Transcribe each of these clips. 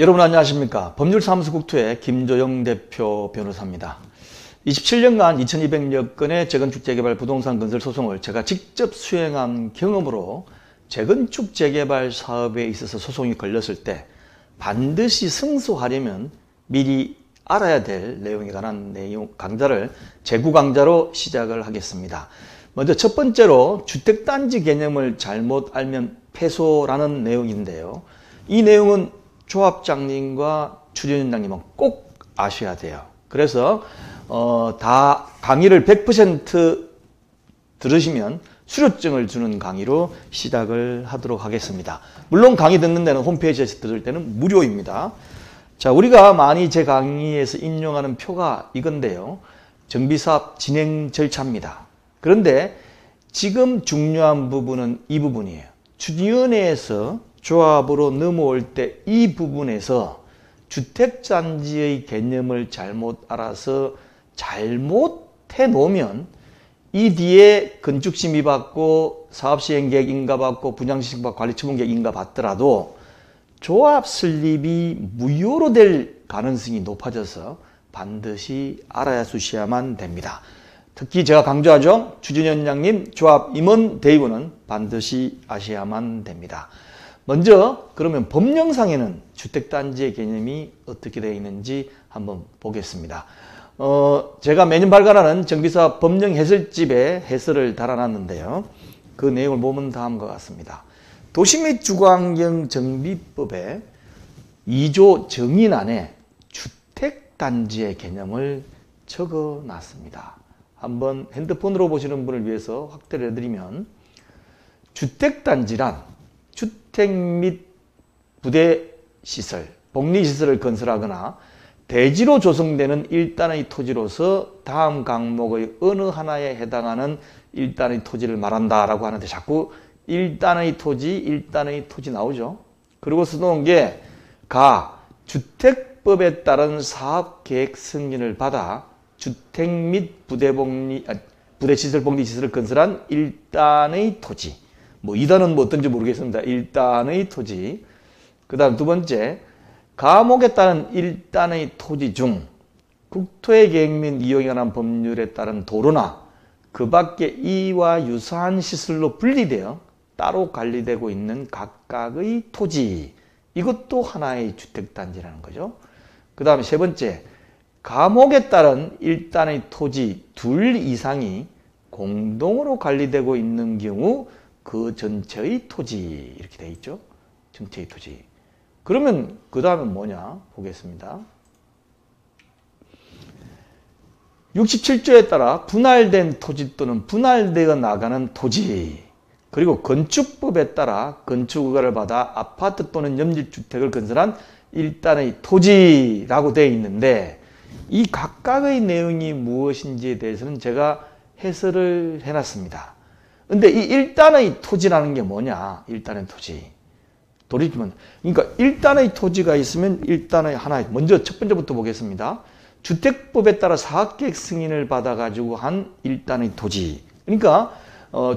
여러분 안녕하십니까. 법률사무소 국토의 김조영 대표 변호사입니다. 27년간 2200여 건의 재건축 재개발 부동산 건설 소송을 제가 직접 수행한 경험으로 재건축 재개발 사업에 있어서 소송이 걸렸을 때 반드시 승소하려면 미리 알아야 될 내용에 관한 내용 강좌를 재구 강좌로 시작을 하겠습니다. 먼저 첫 번째로 주택단지 개념을 잘못 알면 패소라는 내용인데요. 이 내용은 조합장님과 추진위원장님은 꼭 아셔야 돼요. 그래서 다 강의를 100% 들으시면 수료증을 주는 강의로 시작을 하도록 하겠습니다. 물론 강의 듣는 데는 홈페이지에서 들을 때는 무료입니다. 자, 우리가 많이 제 강의에서 인용하는 표가 이건데요. 정비사업 진행 절차입니다. 그런데 지금 중요한 부분은 이 부분이에요. 추진위원회에서 조합으로 넘어올 때 이 부분에서 주택단지의 개념을 잘못 알아서 잘못해 놓으면 이 뒤에 건축심의 받고 사업시행계획 인가 받고 분양시행 받고 관리처분계획 인가 받더라도 조합 설립이 무효로 될 가능성이 높아져서 반드시 알아야 주셔야만 됩니다. 특히 제가 강조하죠. 추진위원장님 조합 임원 대의원은 반드시 아셔야만 됩니다. 먼저 그러면 법령상에는 주택단지의 개념이 어떻게 되어 있는지 한번 보겠습니다. 제가 매년 발간하는 정비사업 법령 해설집에 해설을 달아놨는데요. 그 내용을 보면 다음과 같습니다. 도시 및 주거환경 정비법의 2조 정인안에 주택단지의 개념을 적어놨습니다. 한번 핸드폰으로 보시는 분을 위해서 확대를 해드리면 주택단지란 주택 및 부대시설, 복리시설을 건설하거나 대지로 조성되는 일단의 토지로서 다음 강목의 어느 하나에 해당하는 일단의 토지를 말한다라고 하는데 자꾸 일단의 토지 나오죠. 그리고 써놓은 게 주택법에 따른 사업계획 승인을 받아 주택 및 부대시설, 복리시설을 건설한 일단의 토지. 뭐 2단은 뭐 어떤지 모르겠습니다. 일단의 토지. 그 다음 두 번째, 가목에 따른 일단의 토지 중 국토의 계획 및 이용에 관한 법률에 따른 도로나 그 밖에 이와 유사한 시설로 분리되어 따로 관리되고 있는 각각의 토지. 이것도 하나의 주택단지라는 거죠. 그 다음에 세 번째, 가목에 따른 일단의 토지 둘 이상이 공동으로 관리되고 있는 경우 그 전체의 토지 이렇게 되어 있죠. 전체의 토지. 그러면 그 다음은 뭐냐 보겠습니다. 67조에 따라 분할된 토지 또는 분할되어 나가는 토지 그리고 건축법에 따라 건축허가를 받아 아파트 또는 연립주택을 건설한 일단의 토지라고 되어 있는데 이 각각의 내용이 무엇인지에 대해서는 제가 해설을 해놨습니다. 근데 이 일단의 토지라는 게 뭐냐? 일단의 토지. 돌이키면, 그러니까 일단의 토지가 있으면 일단의 하나, 먼저 첫 번째부터 보겠습니다. 주택법에 따라 사업계획 승인을 받아가지고 한 일단의 토지. 그러니까,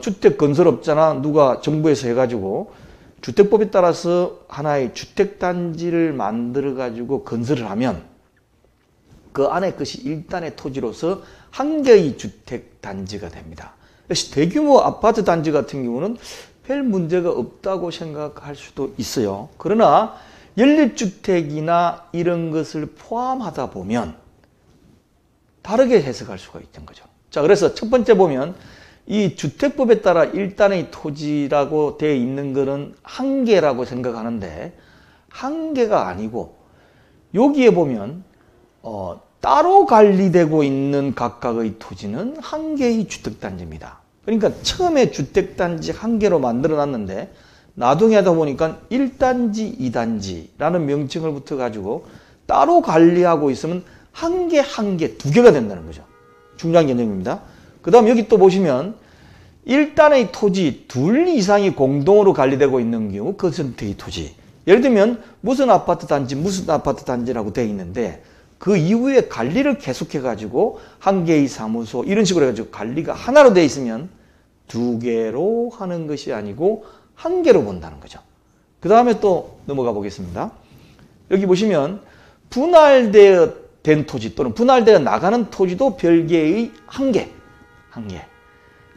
주택 건설업자나 누가 정부에서 해가지고 주택법에 따라서 하나의 주택단지를 만들어가지고 건설을 하면 그 안에 것이 일단의 토지로서 한 개의 주택단지가 됩니다. 대규모 아파트 단지 같은 경우는 별 문제가 없다고 생각할 수도 있어요. 그러나 연립주택이나 이런 것을 포함하다 보면 다르게 해석할 수가 있는 거죠. 자, 그래서 첫 번째 보면 이 주택법에 따라 일단의 토지라고 되어 있는 것은 한 개라고 생각하는데 한 개가 아니고 여기에 보면 따로 관리되고 있는 각각의 토지는 한 개의 주택단지입니다. 그러니까 처음에 주택단지 한 개로 만들어 놨는데 나중에 하다 보니까 1단지, 2단지라는 명칭을 붙여가지고 따로 관리하고 있으면 한 개, 두 개가 된다는 거죠. 중요한 개념입니다. 그 다음 여기 또 보시면 일단의 토지 둘 이상이 공동으로 관리되고 있는 경우 그 전체의 토지. 예를 들면 무슨 아파트 단지라고 되어 있는데 그 이후에 관리를 계속해가지고 한 개의 사무소 이런 식으로 해가지고 관리가 하나로 되어 있으면 두 개로 하는 것이 아니고 한 개로 본다는 거죠. 그 다음에 또 넘어가 보겠습니다. 여기 보시면 분할된 토지 또는 분할되어 나가는 토지도 별개의 한계.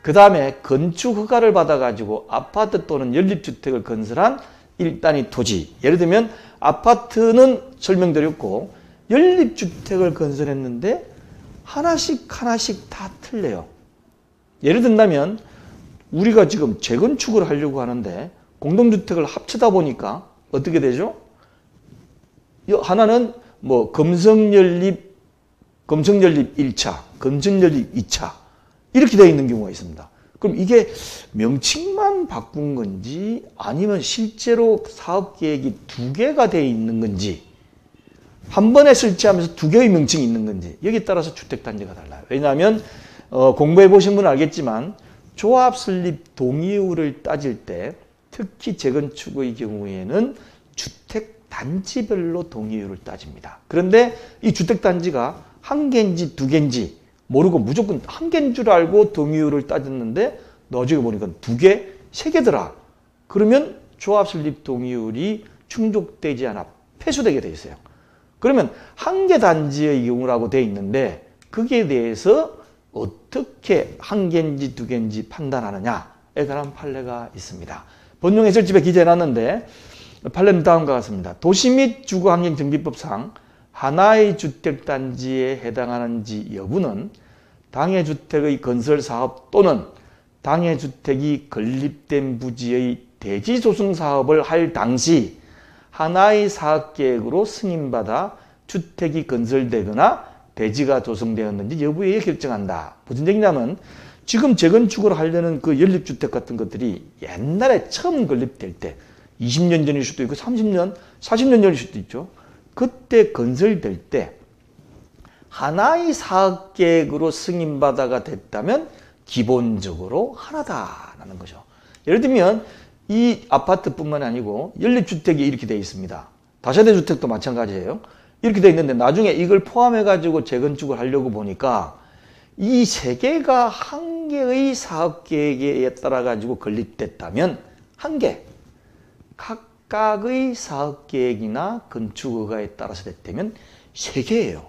그 다음에 건축 허가를 받아가지고 아파트 또는 연립주택을 건설한 1단위 토지. 예를 들면 아파트는 설명드렸고 연립주택을 건설했는데 하나씩 다 틀려요. 예를 든다면 우리가 지금 재건축을 하려고 하는데 공동주택을 합치다 보니까 어떻게 되죠? 하나는 뭐 금성연립 1차, 금성연립 2차 이렇게 되어 있는 경우가 있습니다. 그럼 이게 명칭만 바꾼 건지 아니면 실제로 사업계획이 두 개가 되어 있는 건지 한 번에 설치하면서 두 개의 명칭이 있는 건지 여기에 따라서 주택단지가 달라요. 왜냐하면 공부해 보신 분은 알겠지만 조합 설립 동의율을 따질 때 특히 재건축의 경우에는 주택단지별로 동의율을 따집니다. 그런데 이 주택단지가 한 개인지 두 개인지 모르고 무조건 한 개인 줄 알고 동의율을 따졌는데 나중에 보니까 두 개, 세 개더라. 그러면 조합 설립 동의율이 충족되지 않아 폐수되게 돼 있어요. 그러면 한 개 단지의 경우라고 돼 있는데 거기에 대해서 어떻게 한 개인지 두 개인지 판단하느냐에 관한 판례가 있습니다. 본용 해설집에 기재해놨는데 판례는 다음과 같습니다. 도시 및 주거환경정비법상 하나의 주택단지에 해당하는지 여부는 당해 주택의 건설사업 또는 당해 주택이 건립된 부지의 대지조성 사업을 할 당시 하나의 사업계획으로 승인받아 주택이 건설되거나 대지가 조성되었는지 여부에 의해 결정한다. 무슨 얘기냐면 지금 재건축을 하려는 그 연립주택 같은 것들이 옛날에 처음 건립될 때 20년 전일 수도 있고 30년, 40년 전일 수도 있죠. 그때 건설될 때 하나의 사업계획으로 승인받아가 됐다면 기본적으로 하나다라는 거죠. 예를 들면 이 아파트뿐만 아니고 연립주택이 이렇게 되어 있습니다. 다세대 주택도 마찬가지예요. 이렇게 되어 있는데 나중에 이걸 포함해가지고 재건축을 하려고 보니까 이 세 개가 한 개의 사업계획에 따라가지고 건립됐다면 한 개, 각각의 사업계획이나 건축허가에 따라서 됐다면 세 개예요.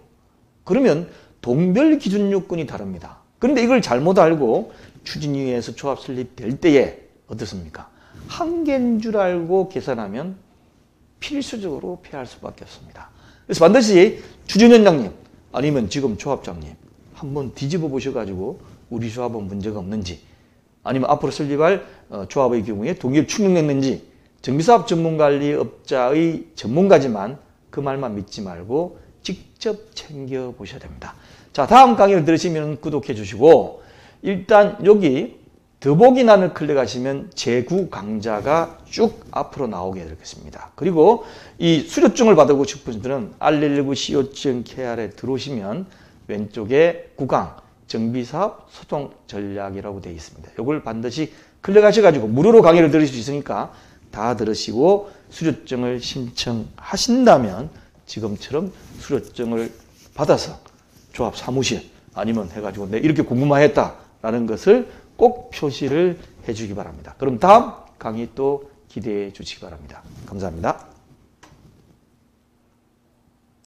그러면 동별 기준 요건이 다릅니다. 그런데 이걸 잘못 알고 추진위에서 조합 설립될 때에 어떻습니까? 한 개인 줄 알고 계산하면 필수적으로 피할 수밖에 없습니다. 그래서 반드시 추진위원장님 아니면 지금 조합장님 한번 뒤집어 보셔가지고 우리 조합은 문제가 없는지 아니면 앞으로 설립할 조합의 경우에 동의를 충족했는지 정비사업 전문관리업자의 전문가지만 그 말만 믿지 말고 직접 챙겨보셔야 됩니다. 자, 다음 강의를 들으시면 구독해 주시고 일단 여기 더보기란을 클릭하시면 제9 강좌가 쭉 앞으로 나오게 되겠습니다. 그리고 이 수료증을 받고 싶은 분들은 r119co.kr에 들어오시면 왼쪽에 9강 정비사업 소통 전략이라고 되어 있습니다. 이걸 반드시 클릭하셔가지고 무료로 강의를 들으실 수 있으니까 다 들으시고 수료증을 신청하신다면 지금처럼 수료증을 받아서 조합 사무실 아니면 해가지고 내 이렇게 공부만 했다라는 것을 꼭 표시를 해주기 바랍니다. 그럼 다음 강의 또 기대해 주시기 바랍니다. 감사합니다.